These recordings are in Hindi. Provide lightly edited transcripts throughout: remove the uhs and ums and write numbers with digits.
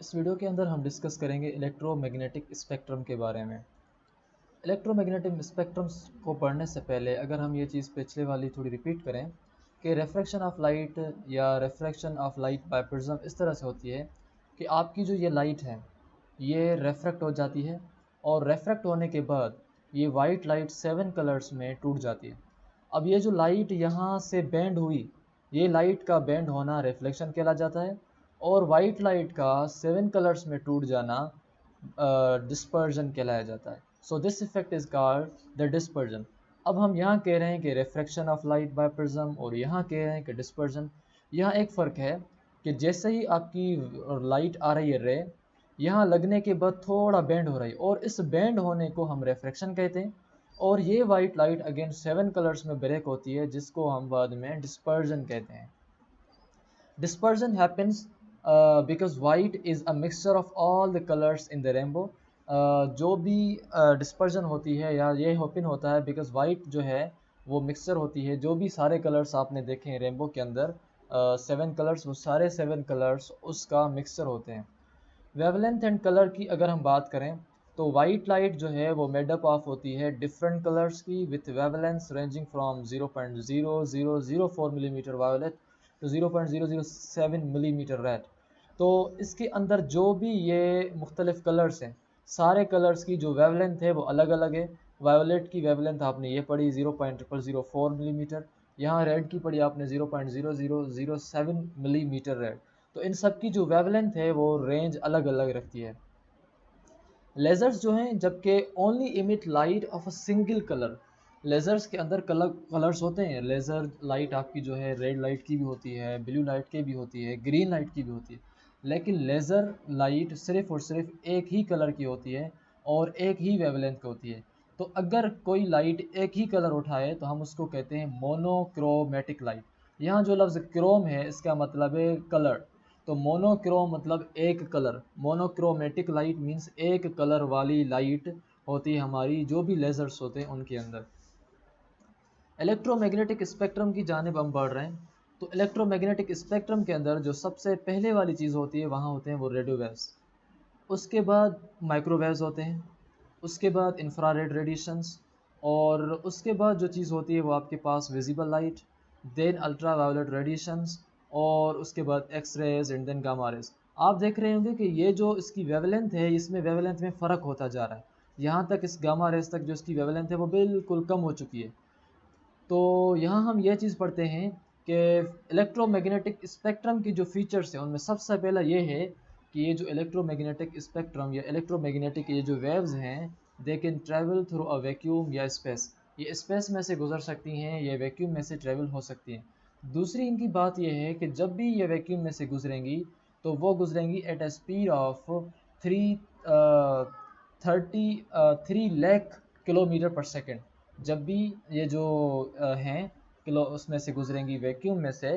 इस वीडियो के अंदर हम डिस्कस करेंगे इलेक्ट्रोमैग्नेटिक स्पेक्ट्रम के बारे में। इलेक्ट्रोमैग्नेटिक स्पेक्ट्रम्स को पढ़ने से पहले अगर हम ये चीज़ पिछले वाली थोड़ी रिपीट करें कि रिफ्रैक्शन ऑफ लाइट या refraction of light by prism इस तरह से होती है कि आपकी जो ये लाइट है ये रिफ्रैक्ट हो जाती है और रिफ्रैक्ट होने के बाद ये वाइट लाइट 7 कलर्स में टूट जाती है। अब ये जो लाइट यहाँ से बैंड हुई, ये लाइट का बैंड होना रिफ्लेक्शन कहला जाता है और वाइट लाइट का 7 कलर्स में टूट जाना डिस्पर्जन कहलाया जाता है। So this effect is called the dispersion. अब हम यहाँ कह रहे हैं कि refraction of light by prism और यहाँ कह रहे हैं कि डिस्पर्जन। यहाँ एक फ़र्क है कि जैसे ही आपकी लाइट आ रही है रे, यहाँ लगने के बाद थोड़ा बैंड हो रही है और इस बैंड होने को हम रिफ्रैक्शन कहते हैं और ये वाइट लाइट अगेन 7 कलर्स में ब्रेक होती है जिसको हम बाद में डिस्पर्जन कहते हैं। Dispersion happens because white is a mixture of all the colors in the rainbow. जो भी डिस्पर्जन होती है या ये होपिन होता है बिकॉज वाइट जो है वो मिक्सचर होती है। जो भी सारे कलर्स आपने देखे हैं रेनबो के अंदर 7 कलर्स, वो सारे 7 कलर्स उसका मिक्सचर होते हैं। वेवलेंथ एंड कलर की अगर हम बात करें तो वाइट लाइट जो है वो मेडअप ऑफ होती है डिफरेंट कलर्स की with wavelengths ranging from 0.0004 millimetre violet to 0.007 millimetre red. तो इसके अंदर जो भी ये मुख्तलिफ कलर्स हैं, सारे कलर्स की जो वेवलेंथ है वो अलग अलग है। वायोलेट की वेवलेंथ आपने ये पढ़ी 0.004 मिलीमीटर, यहाँ रेड की पढ़ी आपने 0.0007 मिलीमीटर रेड। तो इन सब की जो वेवलेंथ है वो रेंज अलग अलग रखती है। लेज़र्स जो हैं जबकि only emit light of a single colour. Lasers के अंदर कलर्स होते हैं। लेज़र लाइट आपकी जो है रेड लाइट की भी होती है, ब्लू लाइट की भी होती है, ग्रीन लाइट की भी होती है, लेकिन लेज़र लाइट सिर्फ और सिर्फ एक ही कलर की होती है और एक ही वेवलेंथ की होती है। तो अगर कोई लाइट एक ही कलर उठाए तो हम उसको कहते हैं मोनोक्रोमेटिक लाइट। यहाँ जो लफ्ज़ क्रोम है इसका मतलब है कलर। तो मोनोक्रोम मतलब एक कलर, मोनोक्रोमेटिक लाइट मीन्स एक कलर वाली लाइट होती है हमारी जो भी लेजर्स होते हैं उनके अंदर। इलेक्ट्रोमैग्नेटिक स्पेक्ट्रम की जानिब हम बढ़ रहे हैं। तो इलेक्ट्रोमैग्नेटिक स्पेक्ट्रम के अंदर जो सबसे पहले वाली चीज़ होती है वहाँ होते हैं वो रेडियो वेव्स, उसके बाद माइक्रोवेव्स होते हैं, उसके बाद इंफ्रारेड रेडिएशंस और उसके बाद जो चीज़ होती है वो आपके पास visible light, then ultra violet radiations और उसके बाद X rays and then gamma rays. आप देख रहे होंगे कि ये जो इसकी वेवलेंथ है इसमें वेवलेंथ में फ़र्क होता जा रहा है। यहाँ तक इस गामा रेज तक जो इसकी वेवलेंथ है वो बिल्कुल कम हो चुकी है। तो यहाँ हम ये चीज़ पढ़ते हैं कि इलेक्ट्रोमैग्नेटिक स्पेक्ट्रम की जो फीचर्स हैं उनमें सबसे पहला ये है कि ये जो इलेक्ट्रोमैग्नेटिक स्पेक्ट्रम या इलेक्ट्रोमैग्नेटिक ये जो वेव्स हैं they can travel through a vacuum या स्पेस। ये स्पेस में से गुजर सकती हैं, ये वैक्यूम में से ट्रैवल हो सकती हैं। दूसरी इनकी बात यह है कि जब भी ये वैक्यूम में से गुजरेंगी तो वो गुजरेंगी at a speed of 3 kilometre per second. जब भी ये जो हैं किलो उसमें से गुजरेंगी वैक्यूम में से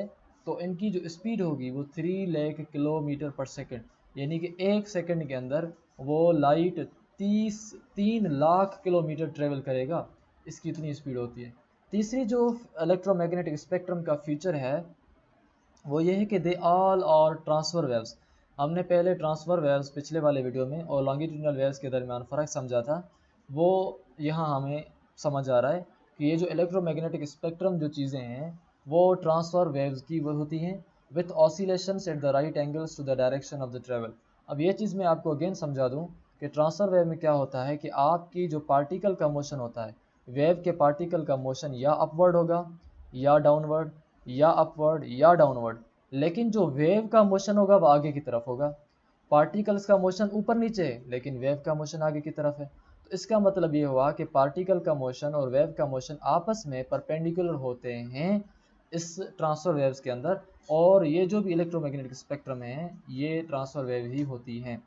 तो इनकी जो स्पीड होगी वो 3 लाख किलोमीटर पर सेकेंड, यानी कि एक सेकंड के अंदर वो लाइट 3 लाख किलोमीटर ट्रेवल करेगा। इसकी इतनी स्पीड होती है। तीसरी जो इलेक्ट्रोमैग्नेटिक स्पेक्ट्रम का फीचर है वो ये है कि दे ऑल और ट्रांसफ़र वेव्स। हमने पहले ट्रांसफ़र वेव्स पिछले वाले वीडियो में और लॉन्गिट्यूडनल वेव्स के दरमियान फ़र्क समझा था, वो यहाँ हमें समझ आ रहा है कि ये जो इलेक्ट्रोमैग्नेटिक स्पेक्ट्रम जो चीज़ें हैं वो ट्रांसफ़र वेव्स की वो होती हैं with oscillations at the right angles to the direction of the travel. अब ये चीज़ मैं आपको अगेन समझा दूँ कि ट्रांसफ़र वेव में क्या होता है कि आपकी जो पार्टिकल का मोशन होता है, वेव के पार्टिकल का मोशन या अपवर्ड होगा या डाउनवर्ड या अपवर्ड या डाउनवर्ड, लेकिन जो वेव का मोशन होगा वो आगे की तरफ होगा। पार्टिकल्स का मोशन ऊपर नीचे है लेकिन वेव का मोशन आगे की तरफ है। तो इसका मतलब ये हुआ कि पार्टिकल का मोशन और वेव का मोशन आपस में परपेंडिकुलर होते हैं इस ट्रांसफ़र वेव्स के अंदर, और ये जो भी इलेक्ट्रोमैग्नेटिक स्पेक्ट्रम है ये ट्रांसफ़र वेव ही होती हैं।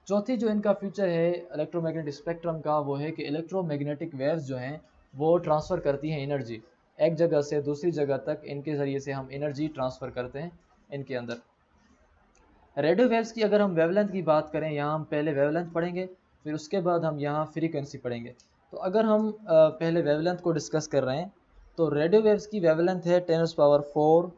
चौथी जो इनका फीचर है इलेक्ट्रोमैग्नेटिक स्पेक्ट्रम का वो है कि इलेक्ट्रोमैग्नेटिक वेव्स जो हैं वो ट्रांसफ़र करती हैं एनर्जी एक जगह से दूसरी जगह तक। इनके ज़रिए से हम एनर्जी ट्रांसफ़र करते हैं इनके अंदर। रेडियो वेव्स की अगर हम वेवलेंथ की बात करें, यहाँ हम पहले वेवलेंथ पढ़ेंगे फिर उसके बाद हम यहाँ फ्रीक्वेंसी पढ़ेंगे। तो अगर हम पहले वेवलेंथ को डिस्कस कर रहे हैं तो रेडियो वेव्स की वेवलेंथ है 10⁻⁴,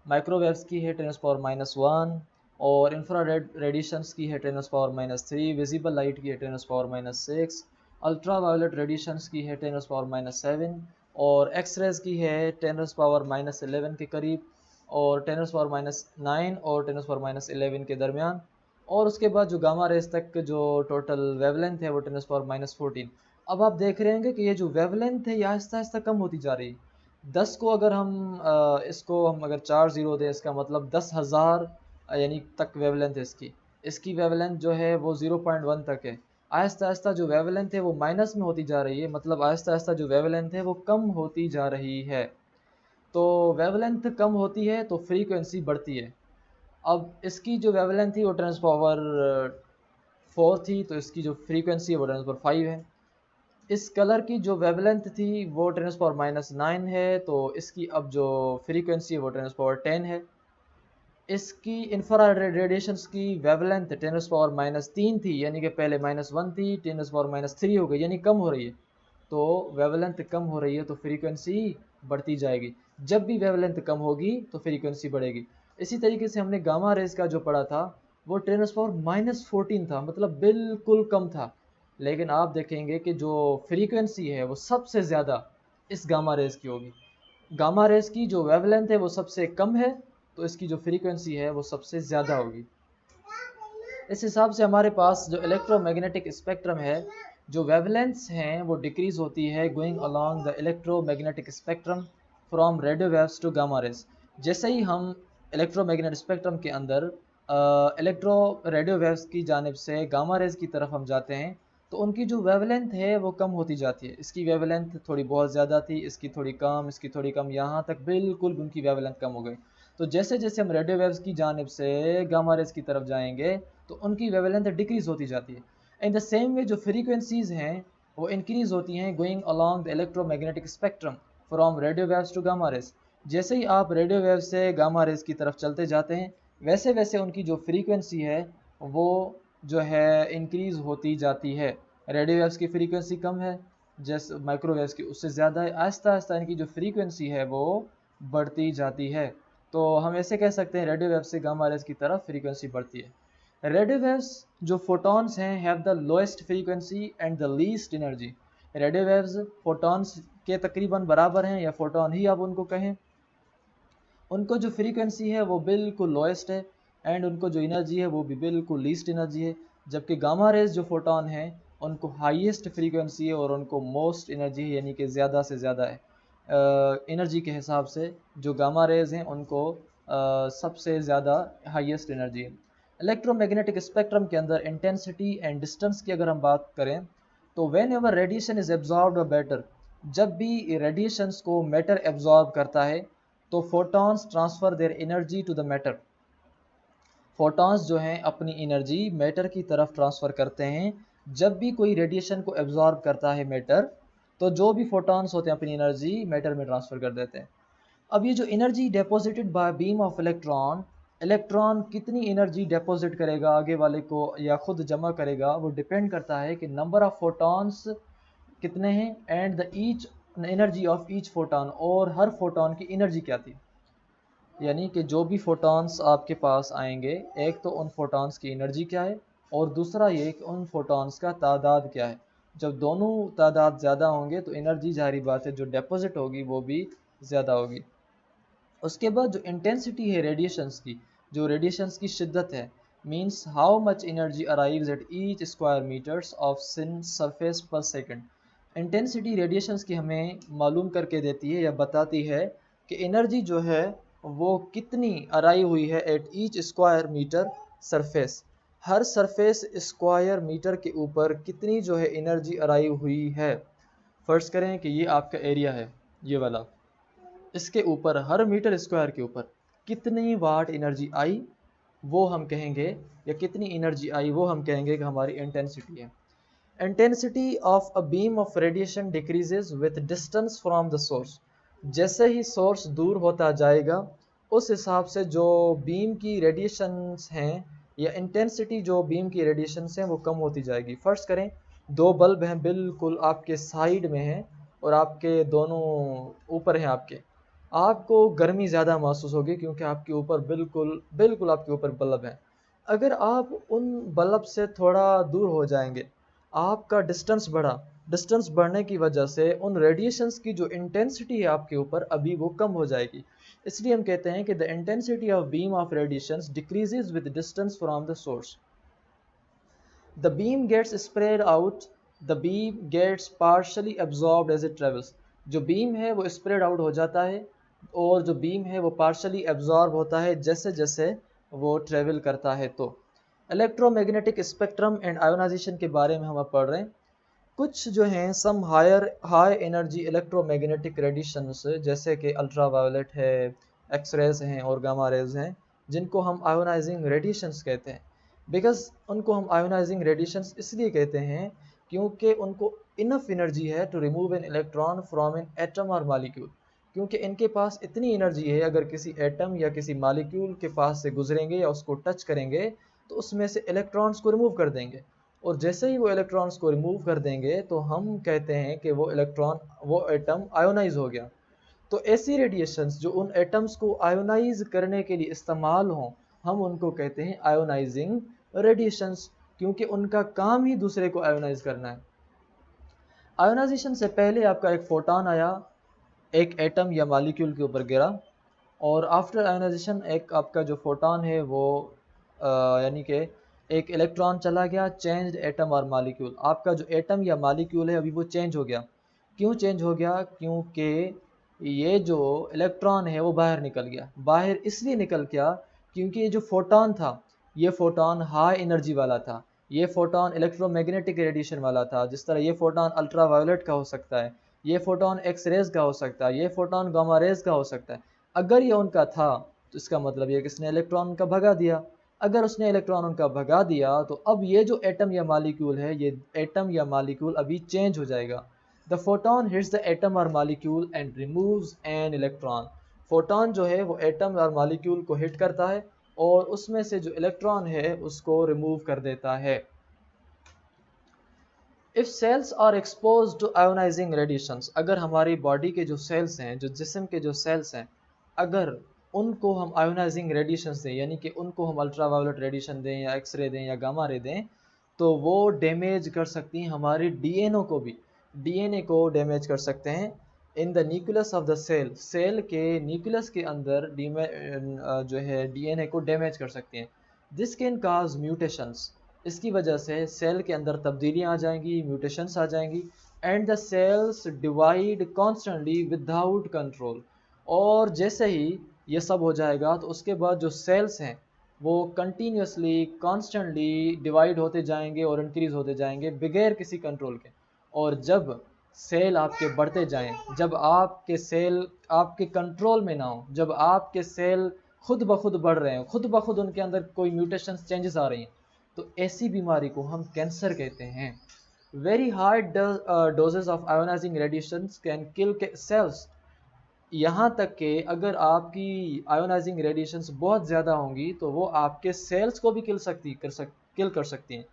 माइक्रोवेव्स की है 10⁻⁻1, और इंफ्रारेड रेडिएशंस की है 10⁻³ विजिबल लाइट की है 10⁻⁶, अल्ट्रा वायलेट रेडिएशंस की है 10⁻⁷ और एक्स रेज की है 10⁻11 के करीब और 10⁻⁹ और 10⁻11 के दरमियान। और उसके बाद जो गामा रेज तक जो टोटल वेवलेंथ है वो 10⁻14। अब आप देख रहे हैं कि ये जो वेवलेंथ है ये आहिस्ता आहिस्ता कम होती जा रही है। 10 को अगर हम इसको हम अगर 4 ज़ीरो दें, इसका मतलब 10,000 यानी तक वेवलेंथ है इसकी। इसकी वेवलेंथ जो है वो 0.1 तक है। आहिस्ता आहिस्ता जो वेवलेंथ है वो माइनस में होती जा रही है, मतलब आहिस्ता आहिस्ता जो वेवलेंथ है वो कम होती जा रही है। तो वेवलेंथ कम होती है तो फ्रीक्वेंसी बढ़ती है। अब इसकी जो वेवलेंथ थी वो 10⁻4 थी, तो इसकी जो फ्रीक्वेंसी है वो 10⁻5 है। इस कलर की जो वेवलेंथ थी वो 10⁻⁹ है, तो इसकी अब जो फ्रीक्वेंसी है वो 10⁻10 है। इसकी इंफ्रारेड रेडिएशंस की वेवलेंथ 10⁻³ थी, यानी कि पहले -1 थी, 10⁻³ हो गई, यानी कम हो रही है। तो वेवलेंथ कम हो रही है तो फ्रीक्वेंसी बढ़ती जाएगी। जब भी वेवलेंथ कम होगी तो फ्रीक्वेंसी बढ़ेगी। इसी तरीके से हमने गामा रेज का जो पढ़ा था वो 10⁻⁻14 था, मतलब बिल्कुल कम था। लेकिन आप देखेंगे कि जो फ्रीक्वेंसी है वो सबसे ज़्यादा इस गामा रेज की होगी। गामा रेज की जो वेवलेंथ है वो सबसे कम है, तो इसकी जो फ्रीक्वेंसी है वो सबसे ज़्यादा होगी। इस हिसाब से हमारे पास जो इलेक्ट्रोमैग्नेटिक स्पेक्ट्रम है, जो वेवलेंथ्स हैं वो डिक्रीज होती है going along the electromagnetic spectrum from radio waves to gamma rays. जैसे ही हम इलेक्ट्रोमैग्नेटिक स्पेक्ट्रम के अंदर इलेक्ट्रो रेडियो वेव्स की जानिब से गामा रेज की तरफ हम जाते हैं, तो उनकी जो वेवलेंथ है वो कम होती जाती है। इसकी वेवलेंथ थोड़ी बहुत ज़्यादा थी, इसकी थोड़ी कम, इसकी थोड़ी कम, यहाँ तक बिल्कुल उनकी वेवलेंथ कम हो गई। तो जैसे जैसे हम रेडियो वेव्स की जानिब से गामा रेज की तरफ जाएंगे तो उनकी वेवलेंथ डिक्रीज होती जाती है। इन द सेम वे जो फ्रीक्वेंसीज हैं वो इंक्रीज होती हैं going along the electromagnetic spectrum from radio waves to gamma rays. जैसे ही आप रेडियो वेव से गामा रेज की तरफ चलते जाते हैं, वैसे वैसे उनकी जो फ्रीक्वेंसी है वो जो है इंक्रीज होती जाती है। रेडियो वेव्स की फ्रीक्वेंसी कम है, जैसे माइक्रोवेव्स की उससे ज़्यादा है। आहिस्ता आहिस्ता इनकी जो फ्रीक्वेंसी है वो बढ़ती जाती है। तो हम ऐसे कह सकते हैं रेडियो वेव से गामा रेज की तरफ फ्रीक्वेंसी बढ़ती है। रेडियो वेव्स जो फोटॉन्स हैं have the lowest frequency and the least energy. Radio waves photons के तकरीबन बराबर हैं, या फोटॉन ही आप उनको कहें। उनको जो फ्रीक्वेंसी है वो बिल्कुल लोएस्ट है एंड उनको जो एनर्जी है वो भी बिल्कुल लीस्ट एनर्जी है। जबकि गामा रेज जो फोटॉन हैं उनको हाईएस्ट फ्रीक्वेंसी है और उनको मोस्ट एनर्जी है, यानी कि ज़्यादा से ज़्यादा है। एनर्जी के हिसाब से जो गामा रेज हैं उनको सबसे ज़्यादा हाईएस्ट एनर्जी है। इलेक्ट्रोमैग्नेटिक स्पेक्ट्रम के अंदर इंटेंसिटी एंड डिस्टेंस की अगर हम बात करें तो whenever radiation is absorbed by matter, जब भी रेडिएशंस को मैटर एब्जॉर्ब करता है तो photons transfer their energy to the matter. Photons जो हैं अपनी एनर्जी मैटर की तरफ ट्रांसफ़र करते हैं। जब भी कोई रेडिएशन को एब्जॉर्ब करता है मैटर, तो जो भी फोटॉन्स होते हैं अपनी एनर्जी मैटर में ट्रांसफ़र कर देते हैं। अब ये जो energy deposited by beam of electron, electron कितनी एनर्जी डेपोजिट करेगा आगे वाले को या खुद जमा करेगा, वो डिपेंड करता है कि नंबर ऑफ फोटॉन्स कितने हैं and the each energy of each photon, और हर फोटॉन की एनर्जी क्या थी। यानी कि जो भी फोटॉन्स आपके पास आएंगे, एक तो उन फोटॉन्स की एनर्जी क्या है और दूसरा ये कि उन फोटॉन्स का तादाद क्या है। जब दोनों तादाद ज़्यादा होंगे तो एनर्जी जारी बात है जो डिपॉजिट होगी वो भी ज़्यादा होगी। उसके बाद जो इंटेंसिटी है रेडिएशंस की, जो रेडिएशंस की शिद्दत है, means how much energy arrives at each square metres of सिन surface per second. Intensity radiations की हमें मालूम करके देती है या बताती है कि एनर्जी जो है वो कितनी अराइव हुई है at each square metre surface. हर सरफेस स्क्वायर मीटर के ऊपर कितनी जो है एनर्जी अराइव हुई है। फर्ज करें कि ये आपका एरिया है, ये वाला, इसके ऊपर हर मीटर स्क्वायर के ऊपर कितनी वाट एनर्जी आई वो हम कहेंगे, या कितनी एनर्जी आई वो हम कहेंगे कि हमारी इंटेंसिटी है। Intensity of a beam of radiation decreases with distance from the source. जैसे ही सोर्स दूर होता जाएगा उस हिसाब से जो बीम की रेडिएशंस हैं या इंटेंसिटी जो बीम की रेडिएशंस हैं वो कम होती जाएगी। फर्स्ट करें दो बल्ब हैं बिल्कुल आपके साइड में हैं और आपके दोनों ऊपर हैं, आपको गर्मी ज़्यादा महसूस होगी क्योंकि आपके ऊपर बिल्कुल बिल्कुल आपके ऊपर बल्ब हैं। अगर आप उन बल्ब से थोड़ा दूर हो जाएंगे, आपका डिस्टेंस बढ़ने की वजह से उन रेडिएशंस की जो इंटेंसिटी है आपके ऊपर अभी वो कम हो जाएगी। इसलिए हम कहते हैं कि the intensity of beam of radiations decreases with distance from the source. The beam gets spread out, the beam gets partially absorbed as it travels. जो बीम है वो स्प्रेड आउट हो जाता है और जो बीम है वो पार्शली एब्जॉर्ब होता है जैसे जैसे वो ट्रेवल करता है। तो इलेक्ट्रोमैग्नेटिक स्पेक्ट्रम एंड आयोनाइजेशन के बारे में हम अब पढ़ रहे हैं। कुछ जो हैं some high energy electromagnetic radiations जैसे कि अल्ट्रावायोलेट है, एक्सरेज हैं और गामा रेज हैं, जिनको हम आयोनाइजिंग रेडिएशंस कहते हैं। बिकॉज उनको हम आयोनाइजिंग रेडिएशंस इसलिए कहते हैं क्योंकि उनको इनफ एनर्जी है to remove an electron from an atom और मालिक्यूल। क्योंकि इनके पास इतनी एनर्जी है, अगर किसी एटम या किसी मालिक्यूल के पास से गुजरेंगे या उसको टच करेंगे तो उसमें से इलेक्ट्रॉन्स को रिमूव कर देंगे। और जैसे ही वो इलेक्ट्रॉन्स को रिमूव कर देंगे तो हम कहते हैं कि वो एटम आयोनाइज हो गया। तो ऐसी रेडिएशंस जो उन एटम्स को आयोनाइज करने के लिए इस्तेमाल हों, हम उनको कहते हैं आयोनाइजिंग रेडिएशंस, क्योंकि उनका काम ही दूसरे को आयोनाइज करना है। आयोनाइजेशन से पहले आपका एक फोटॉन आया, एक एटम या मॉलिक्यूल के ऊपर गिरा, और आफ्टर आयोनाइजेशन एक आपका जो फोटॉन है वो यानी कि एक इलेक्ट्रॉन चला गया, चेंज्ड एटम और मॉलिक्यूल। आपका जो एटम या मॉलिक्यूल है अभी वो चेंज हो गया। क्यों चेंज हो गया? क्योंकि ये जो इलेक्ट्रॉन है वो बाहर निकल गया। बाहर इसलिए निकल गया क्योंकि ये जो फोटॉन था, ये फोटॉन हाई एनर्जी वाला था, ये फोटॉन इलेक्ट्रोमैग्नेटिक रेडिएशन वाला था। जिस तरह ये फोटॉन अल्ट्रावायोलेट का हो सकता है, ये फोटॉन एक्स रेज का हो सकता है, ये फोटॉन गामा रेज का हो सकता है। अगर ये उनका था तो इसका मतलब ये कि इसने इलेक्ट्रॉन उनका भगा दिया। अगर उसने इलेक्ट्रॉन उनका भगा दिया तो अब ये जो एटम या मॉलिक्यूल है, ये एटम या मॉलिक्यूल अभी चेंज हो जाएगा। The photon hits the atom और molecule and removes an electron. Photon जो है वो एटम और मॉलिक्यूल को हिट करता है और उसमें से जो इलेक्ट्रॉन है उसको रिमूव कर देता है। If cells are exposed to ionising radiations, अगर हमारी बॉडी के जो सेल्स हैं, जो जिस्म के जो सेल्स हैं, अगर उनको हम आयोनाइजिंग रेडिएशंस दें, यानी कि उनको हम अल्ट्रावायोलेट रेडिएशन दें या एक्सरे दें या गामा रे दें, तो वो डैमेज कर सकती हैं हमारी डीएनए को भी। डीएनए को डैमेज कर सकते हैं। In the nucleus of the cell, cell के न्यूक्लियस के अंदर जो है डीएनए को डैमेज कर सकती हैं। दिस कैन काज म्यूटेशंस, इसकी वजह से सेल के अंदर तब्दीलियाँ आ जाएंगी, म्यूटेशंस आ जाएंगी। And the cells divide constantly without control, और जैसे ही ये सब हो जाएगा तो उसके बाद जो सेल्स हैं वो कंटिन्यूसली कॉन्स्टेंटली डिवाइड होते जाएंगे और इंक्रीज होते जाएंगे बगैर किसी कंट्रोल के। और जब सेल आपके बढ़ते जाएं, जब आपके सेल आपके कंट्रोल में ना हो, जब आपके सेल खुद ब खुद बढ़ रहे हैं, खुद ब खुद उनके अंदर कोई म्यूटेशंस चेंजेस आ रही हैं, तो ऐसी बीमारी को हम कैंसर कहते हैं। Very high doses of ionising radiations can kill cells. यहाँ तक कि अगर आपकी आयोनाइजिंग रेडिएशंस बहुत ज़्यादा होंगी तो वो आपके सेल्स को भी किल कर सकती हैं।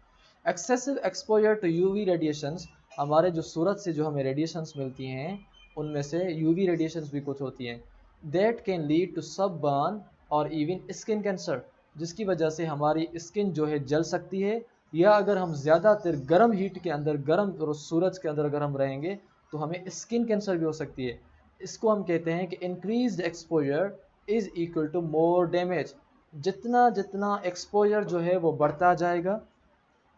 Excessive exposure to UV radiations, हमारे जो सूरज से जो हमें रेडिएशंस मिलती हैं उनमें से यूवी रेडिएशंस भी कुछ होती हैं। That can lead to sunburn और इवन स्किन कैंसर, जिसकी वजह से हमारी स्किन जो है जल सकती है। या अगर हम ज़्यादातर गर्म हीट के अंदर, गर्म सूरज के अंदर अगर हम रहेंगे तो हमें स्किन कैंसर भी हो सकती है। इसको हम कहते हैं कि increased exposure is equal to more damage. जितना जितना एक्सपोजर जो है वो बढ़ता जाएगा,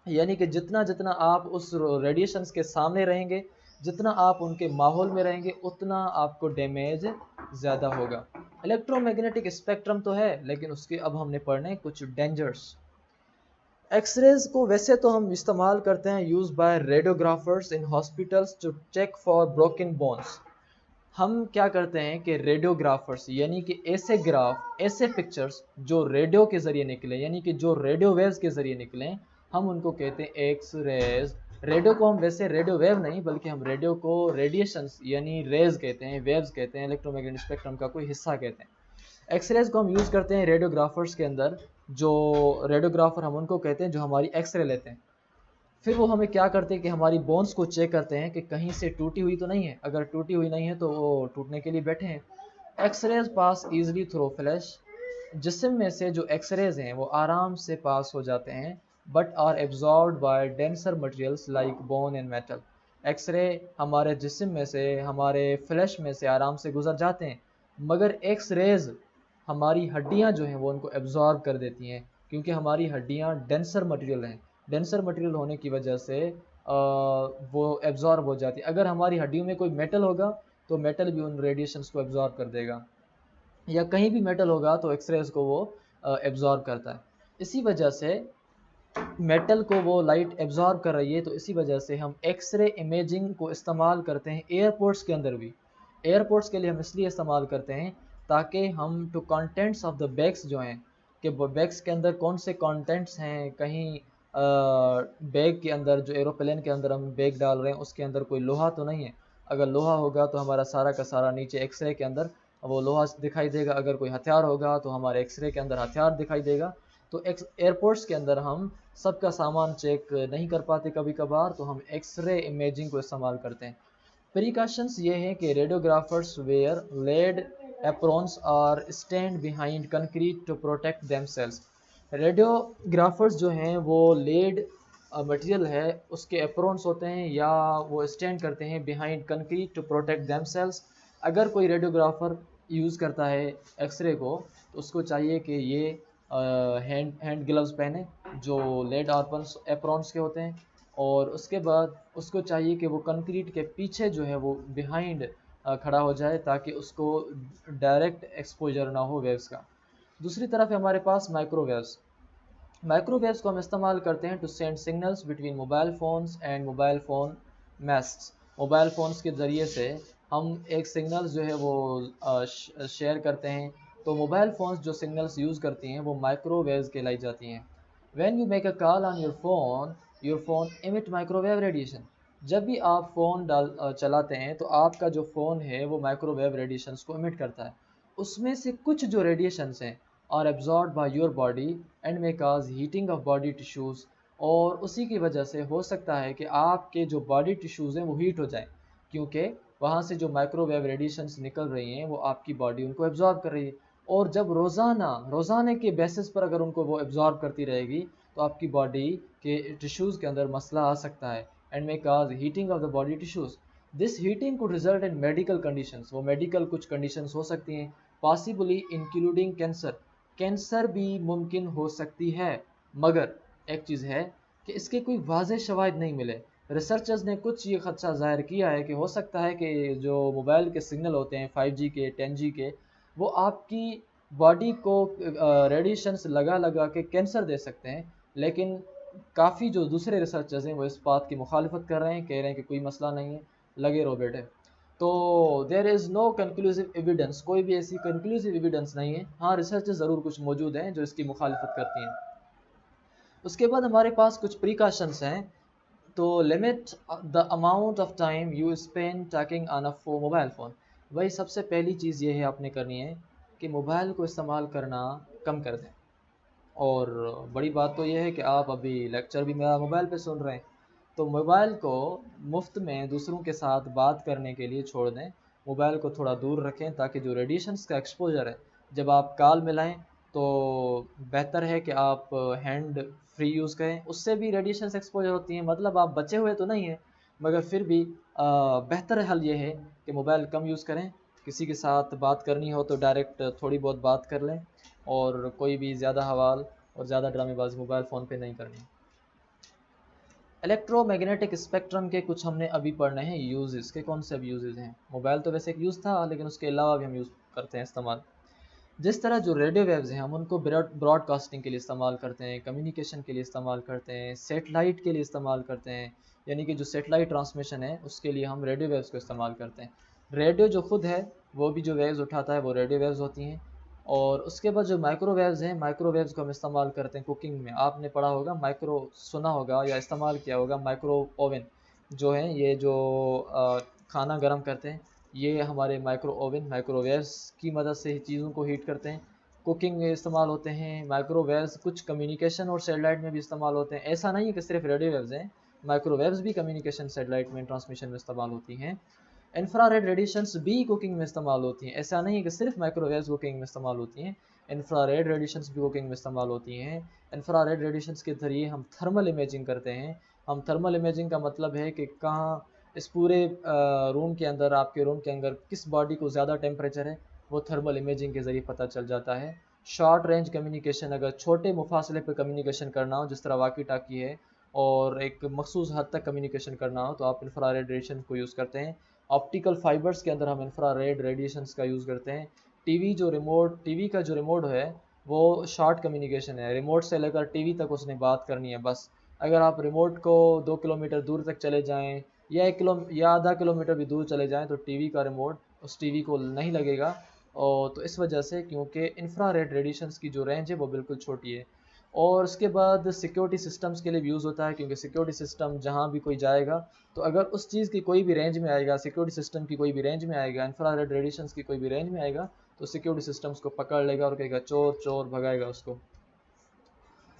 यानी कि जितना जितना आप उस रेडिएशंस के सामने रहेंगे, जितना आप उनके माहौल में रहेंगे, उतना आपको डैमेज ज़्यादा होगा। इलेक्ट्रोमैग्नेटिक स्पेक्ट्रम तो है, लेकिन उसके अब हमने पढ़ने कुछ डेंजर्स। एक्सरेज को वैसे तो हम इस्तेमाल करते हैं use by radiographers in hospitals to check for broken bones. हम क्या करते हैं कि रेडियोग्राफर्स, यानी कि ऐसे ग्राफ, ऐसे पिक्चर्स जो रेडियो के ज़रिए निकले, यानी कि जो रेडियो वेव्स के ज़रिए निकलें, हम उनको कहते हैं एक्स रेज। रेडियो को हम वैसे रेडियो वेव नहीं, बल्कि हम रेडियो को रेडिएशंस यानी रेज कहते हैं, वेव्स कहते हैं, इलेक्ट्रोमैग्नेटिक स्पेक्ट्रम का कोई हिस्सा कहते हैं। एक्सरेज को हम यूज़ करते हैं रेडियोग्राफर्स के अंदर। जो रेडियोग्राफर हम उनको कहते हैं जो हमारी एक्सरे लेते हैं। फिर वो हमें क्या करते हैं कि हमारी बोन्स को चेक करते हैं कि कहीं से टूटी हुई तो नहीं है। अगर टूटी हुई नहीं है तो वो टूटने के लिए बैठे हैं। एक्सरेज पास ईजिली थ्रू फ्लैश, जिस्म में से जो एक्सरेज हैं वो आराम से पास हो जाते हैं, but are absorbed by denser materials like bone and metal. X-ray हमारे जिस्म में से, हमारे फ्लैश में से आराम से गुजर जाते हैं, मगर एक्स रेज हमारी हड्डियां जो हैं वो उनको एब्जॉर्ब कर देती हैं, क्योंकि हमारी हड्डियां डेंसर मटेरियल हैं। डेंसर मटेरियल होने की वजह से वो एब्जॉर्ब हो जाती है। अगर हमारी हड्डियों में कोई मेटल होगा तो मेटल भी उन रेडिएशंस को एब्जॉर्ब कर देगा, या कहीं भी मेटल होगा तो एक्सरेज को वो एब्जॉर्ब करता है। इसी वजह से मेटल को वो लाइट एब्जॉर्ब कर रही है, तो इसी वजह से हम एक्सरे इमेजिंग को इस्तेमाल करते हैं एयरपोर्ट्स के अंदर भी। एयरपोर्ट्स के लिए हम इसलिए इस्तेमाल करते हैं ताकि हम to contents of the bags जो हैं, कि बैग्स के अंदर कौन से कंटेंट्स हैं, कहीं बैग के अंदर, जो एरोप्लेन के अंदर हम बैग डाल रहे हैं उसके अंदर कोई लोहा तो नहीं है। अगर लोहा होगा तो हमारा सारा का सारा नीचे एक्सरे के अंदर वो लोहा दिखाई देगा, अगर कोई हथियार होगा तो हमारे एक्सरे के अंदर हथियार दिखाई देगा। तो एयरपोर्ट्स के अंदर हम सबका सामान चेक नहीं कर पाते कभी कभार, तो हम एक्सरे इमेजिंग को इस्तेमाल करते हैं। प्रिकॉशंस ये हैं कि रेडियोग्राफर्स वेयर लेड एप्रॉन्स और stand behind concrete to protect themselves. Radiographers जो हैं वो लेड मटेरियल है उसके एप्रॉन्स होते हैं, या वो स्टैंड करते हैं behind concrete to protect themselves. अगर कोई रेडियोग्राफर यूज़ करता है एक्सरे को, तो उसको चाहिए कि ये हैंड ग्लव्स पहने जो लेड एप्रॉन्स के होते हैं, और उसके बाद उसको चाहिए कि वो कंक्रीट के पीछे जो है वो बिहाइंड खड़ा हो जाए, ताकि उसको डायरेक्ट एक्सपोजर ना हो वेव्स का। दूसरी तरफ है हमारे पास माइक्रोवेव्स। माइक्रोवेव्स को हम इस्तेमाल करते हैं to send signals between mobile phones and mobile phone masts. Mobile phones के ज़रिए से हम एक सिग्नल्स जो है वो शेयर करते हैं। तो मोबाइल फ़ोन्स जो सिग्नल्स यूज़ करती हैं वो माइक्रोवेव्स कहलाई जाती हैं। When you make a call on your phone emit microwave radiation. जब भी आप फ़ोन चलाते हैं तो आपका जो फ़ोन है वो माइक्रोवेव रेडिएशंस को इमिट करता है। उसमें से कुछ जो रेडिएशंस हैं are absorb by your body and may cause heating of body tissues, और उसी की वजह से हो सकता है कि आपके जो बॉडी टिश्यूज़ हैं वो हीट हो जाएं, क्योंकि वहाँ से जो माइक्रोवेव रेडिएशंस निकल रही हैं वो आपकी बॉडी उनको एब्जॉर्ब कर रही है। और जब रोज़ाना के बेसिस पर अगर उनको वो एब्जॉर्ब करती रहेगी तो आपकी बॉडी के टिश्यूज़ के अंदर मसला आ सकता है, and may cause heating of the body tissues. This heating could result in medical conditions. वो मेडिकल कुछ कंडीशंस हो सकती हैं, पॉसिबली इंक्लूडिंग कैंसर। कैंसर भी मुमकिन हो सकती है, मगर एक चीज़ है कि इसके कोई वाज़ेह शवाहिद नहीं मिले। रिसर्चर्स ने कुछ ये खदशा ज़ाहिर किया है कि हो सकता है कि जो मोबाइल के सिग्नल होते हैं 5G के 10G के, वो आपकी बॉडी को रेडिएशंस लगा लगा के कैंसर दे सकते हैं। लेकिन काफ़ी जो दूसरे रिसर्चर्स हैं वो इस बात की मुखालफत कर रहे हैं, कह रहे हैं कि कोई मसला नहीं है, लगे रहो बेटे। तो there is no conclusive evidence, कोई भी ऐसी कंक्लूसिव एविडेंस नहीं है। हाँ, रिसर्च ज़रूर कुछ मौजूद हैं जो इसकी मुखालफत करती हैं। उसके बाद हमारे पास कुछ प्रिकॉशंस हैं। तो limit the amount of time you spend tacking on a mobile phone. वही सबसे पहली चीज़ ये है आपने करनी है कि मोबाइल को इस्तेमाल करना कम कर दें। और बड़ी बात तो ये है कि आप अभी लेक्चर भी मेरा मोबाइल पे सुन रहे हैं, तो मोबाइल को मुफ्त में दूसरों के साथ बात करने के लिए छोड़ दें। मोबाइल को थोड़ा दूर रखें ताकि जो रेडिएशंस का एक्सपोजर है, जब आप कॉल मिलाएं तो बेहतर है कि आप हैंड फ्री यूज़ करें। उससे भी रेडिएशंस एक्सपोजर होती हैं, मतलब आप बचे हुए तो नहीं हैं, मगर फिर भी बेहतर हल ये है कि मोबाइल कम यूज़ करें। किसी के साथ बात करनी हो तो डायरेक्ट थोड़ी बहुत बात कर लें, और कोई भी ज़्यादा हवाल और ज़्यादा ड्रामेबाजी मोबाइल फ़ोन पे नहीं करनी। इलेक्ट्रोमैग्नेटिक स्पेक्ट्रम के कुछ हमने अभी पढ़ने हैं यूजेस के, कौन से अब यूजेस हैं। मोबाइल तो वैसे एक यूज़ था, लेकिन उसके अलावा भी हम यूज़ करते हैं इस्तेमाल। जिस तरह जो रेडियो वेव्स हैं हम उनको ब्रॉडकास्टिंग के लिए इस्तेमाल करते हैं, कम्युनिकेशन के लिए इस्तेमाल करते हैं, सेटेलाइट के लिए इस्तेमाल करते हैं, यानी कि जो सेटेलाइट ट्रांसमिशन है उसके लिए हम रेडियो वेव्स को इस्तेमाल करते हैं। रेडियो जो खुद है वो भी जो वेव्स उठाता है वो रेडियो वेव्स होती हैं। और उसके बाद जो माइक्रोवेव्स हैं, माइक्रोवेव्स को हम इस्तेमाल करते हैं कुकिंग में। आपने पढ़ा होगा, माइक्रो सुना होगा या इस्तेमाल किया होगा, माइक्रो ओवन जो है, ये जो खाना गर्म करते हैं, ये हमारे माइक्रो ओवन माइक्रोवेव्स की मदद से ही चीज़ों को हीट करते हैं। कुकिंग में इस्तेमाल होते हैं माइक्रोवेव्स, कुछ कम्युनिकेशन और सैटेलाइट में भी इस्तेमाल होते हैं। ऐसा नहीं है कि सिर्फ रेडियो वेव्स हैं, माइक्रोवेव्स भी कम्युनिकेशन सैटेलाइट में ट्रांसमिशन में इस्तेमाल होती हैं। इंफ्रारेड रेडिएशंस भी कुकिंग में इस्तेमाल होती हैं। ऐसा नहीं है कि सिर्फ माइक्रोवेव्स कुकिंग में इस्तेमाल होती हैं, इंफ्रारेड रेडिएशंस भी कुकिंग में इस्तेमाल होती हैं। इंफ्रारेड रेडिएशंस के ज़रिए हम थर्मल इमेजिंग करते हैं। हम थर्मल इमेजिंग का मतलब है कि कहाँ इस पूरे रूम के अंदर, आपके रूम के अंदर किस बॉडी को ज़्यादा टेम्परेचर है, वो थर्मल इमेजिंग के ज़रिए पता चल जाता है। शॉर्ट रेंज कम्युनिकेशन, अगर छोटे मुफासले पर कम्युनिकेशन करना हो जिस तरह वाकी टाकी है, और एक मखसूस हद तक कम्युनिकेशन करना हो, तो आप इंफ्रारेड रेडिएशन को यूज़ करते हैं। ऑप्टिकल फाइबर्स के अंदर हम इंफ्रारेड रेडिएशंस का यूज़ करते हैं। टीवी का जो रिमोट है वो शॉर्ट कम्युनिकेशन है, रिमोट से लेकर टीवी तक उसने बात करनी है बस। अगर आप रिमोट को 2 किलोमीटर दूर तक चले जाएं, या 1 किलो या आधा किलोमीटर भी दूर चले जाएं, तो टीवी का रिमोट उस टीवी को नहीं लगेगा। और तो इस वजह से, क्योंकि इंफ्रारेड रेडिएशंस की जो रेंज है वो बिल्कुल छोटी है। और उसके बाद सिक्योरिटी सिस्टम्स के लिए भी यूज़ होता है, क्योंकि सिक्योरिटी सिस्टम जहाँ भी कोई जाएगा, तो अगर उस चीज़ की कोई भी रेंज में आएगा, सिक्योरिटी सिस्टम की कोई भी रेंज में आएगा, इंफ्रारेड रेडिएशंस की कोई भी रेंज में आएगा, तो सिक्योरिटी सिस्टम्स को पकड़ लेगा और कहेगा चोर चोर, भगाएगा उसको।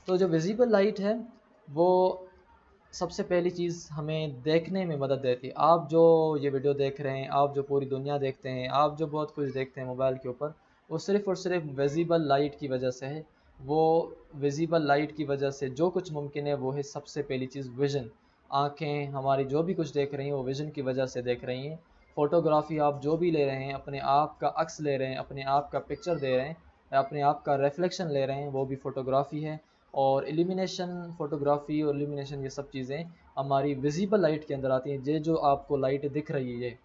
तो जो विजिबल लाइट है वो सबसे पहली चीज़ हमें देखने में मदद देती है। आप जो ये वीडियो देख रहे हैं, आप जो पूरी दुनिया देखते हैं, आप जो बहुत कुछ देखते हैं मोबाइल के ऊपर, वो सिर्फ़ और सिर्फ विजिबल लाइट की वजह से है। वो विजिबल लाइट की वजह से जो कुछ मुमकिन है वो है सबसे पहली चीज़ विज़न। आँखें हमारी जो भी कुछ देख रही हैं वो विज़न की वजह से देख रही हैं। फ़ोटोग्राफ़ी आप जो भी ले रहे हैं, अपने आप का अक्स ले रहे हैं, अपने आप का पिक्चर दे रहे हैं, या अपने आप का रिफ्लेक्शन ले रहे हैं, वो भी फ़ोटोग्राफ़ी है। और एलिमिनेशन, फ़ोटोग्राफ़ी और एलिमिनेशन, ये सब चीज़ें हमारी विजिबल लाइट के अंदर आती हैं, ये जो आपको लाइट दिख रही है।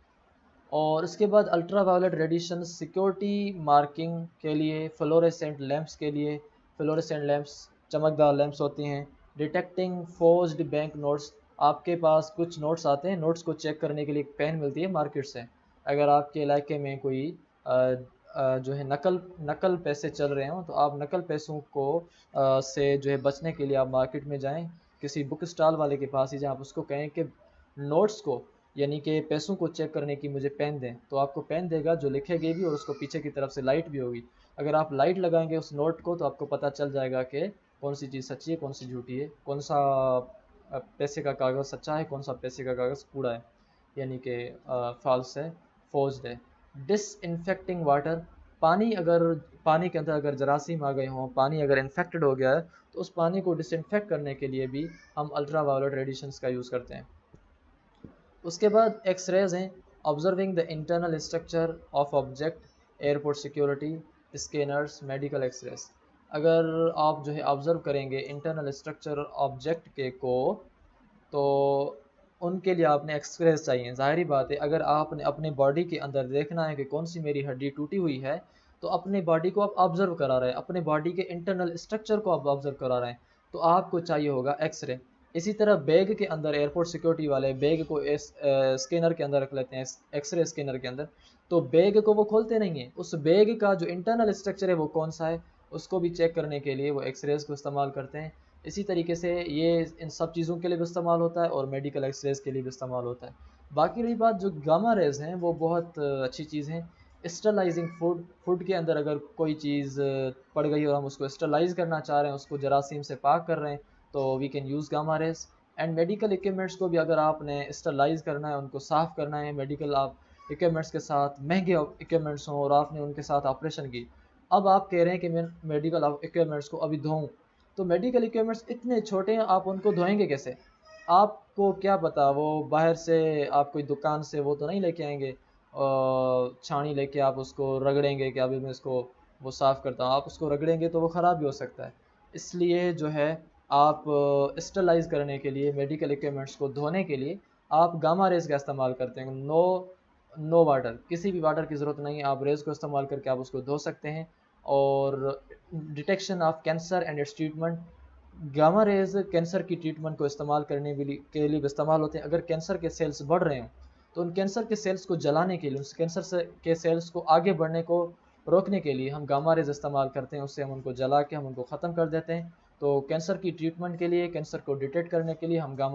और इसके बाद ultraviolet radiation security marking के लिए, फ्लोरेसेंट लैंप्स के लिए, फ्लोरेसेंट लैंप्स चमकदार लैंप्स होती हैं। डिटेक्टिंग फोर्ज्ड बैंक नोट्स, आपके पास कुछ नोट्स आते हैं, नोट्स को चेक करने के लिए एक पेन मिलती है मार्केट से। अगर आपके इलाके में कोई जो है नकल नकल पैसे चल रहे हों, तो आप नकल पैसों को से जो है बचने के लिए आप मार्केट में जाएं, किसी बुक स्टॉल वाले के पास ही जाएं, आप उसको कहें कि नोट्स को, यानी कि पैसों को चेक करने की मुझे पेन दें, तो आपको पेन देगा जो लिखेगी भी, और उसको पीछे की तरफ से लाइट भी होगी। अगर आप लाइट लगाएंगे उस नोट को, तो आपको पता चल जाएगा कि कौन सी चीज़ सच्ची है, कौन सी झूठी है, कौन सा पैसे का कागज़ सच्चा है, कौन सा पैसे का कागज़ कूड़ा है, यानी कि फॉल्स है, फोर्ज्ड है। डिसइंफेक्टिंग वाटर, पानी अगर पानी के अंदर अगर जरासीम आ गए हों, पानी अगर इन्फेक्टेड हो गया है, तो उस पानी को डिसइंफेक्ट करने के लिए भी हम अल्ट्रा वायलेट रेडिएशंस का यूज़ करते हैं। उसके बाद एक्सरेज हैं, observing the internal structure of object, airport security, scanners, medical X-rays. अगर आप जो है ऑब्ज़र्व करेंगे इंटरनल स्ट्रक्चर ऑब्जेक्ट के को, तो उनके लिए आपने एक्सरेज चाहिए। ज़ाहिर बात है, अगर आपने अपने बॉडी के अंदर देखना है कि कौन सी मेरी हड्डी टूटी हुई है, तो अपने बॉडी को आप ऑब्ज़र्व करा रहे हैं, अपने बॉडी के इंटरनल स्ट्रक्चर को आप ऑब्ज़र्व करा रहे हैं, तो आपको चाहिए होगा एक्सरे। इसी तरह बैग के अंदर, एयरपोर्ट सिक्योरिटी वाले बैग को स्कैनर के अंदर रख लेते हैं, एक्सरे स्कैनर के अंदर, तो बैग को वो खोलते नहीं हैं, उस बैग का जो इंटरनल स्ट्रक्चर है वो कौन सा है, उसको भी चेक करने के लिए वो एक्सरेज को इस्तेमाल करते हैं। इसी तरीके से ये इन सब चीज़ों के लिए भी इस्तेमाल होता है और मेडिकल एक्सरेज के लिए भी इस्तेमाल होता है। बाकी रही बात, जो गामा रेज हैं वो बहुत अच्छी चीज़ हैं। स्टरलाइजिंग फूड के अंदर अगर कोई चीज़ पड़ गई और हम उसको स्टरलाइज करना चाह रहे हैं, उसको जरासीम से पाक कर रहे हैं, तो we can use gamma rays. And medical equipments को भी अगर आपने स्टरलाइज करना है, उनको साफ़ करना है, मेडिकल आप इक्विपमेंट्स के साथ, महंगे इक्विपमेंट्स हों और आपने उनके साथ ऑपरेशन की, अब आप कह रहे हैं कि मैं मेडिकल इक्विपमेंट्स को अभी धोऊं, तो मेडिकल इक्विपमेंट्स इतने छोटे हैं, आप उनको धोएंगे कैसे? आपको क्या पता, वो बाहर से आप कोई दुकान से वो तो नहीं लेके आएंगे, छानी लेके आप उसको रगड़ेंगे कि अभी मैं इसको वो साफ़ करता हूँ, आप उसको रगड़ेंगे तो वो ख़राब भी हो सकता है। इसलिए जो है, आप स्टरलाइज करने के लिए, मेडिकल इक्विपमेंट्स को धोने के लिए आप गामा रेज का इस्तेमाल करते हैं। नो वाटर, किसी भी वाटर की ज़रूरत नहीं है, आप रेज़ को इस्तेमाल करके आप उसको धो सकते हैं। और detection of cancer and it's treatment, gamma rays cancer की ट्रीटमेंट को इस्तेमाल करने के लिए भी इस्तेमाल होते हैं। अगर कैंसर के सेल्स बढ़ रहे हों, तो उन कैंसर के सेल्स को जलाने के लिए, उस के सेल्स को आगे बढ़ने को रोकने के लिए हम गामा रेज इस्तेमाल करते हैं, उससे हम उनको जला के हम उनको ख़त्म कर देते हैं। तो कैंसर की ट्रीटमेंट के लिए, कैंसर को डिटेक्ट करने के लिए हम गामा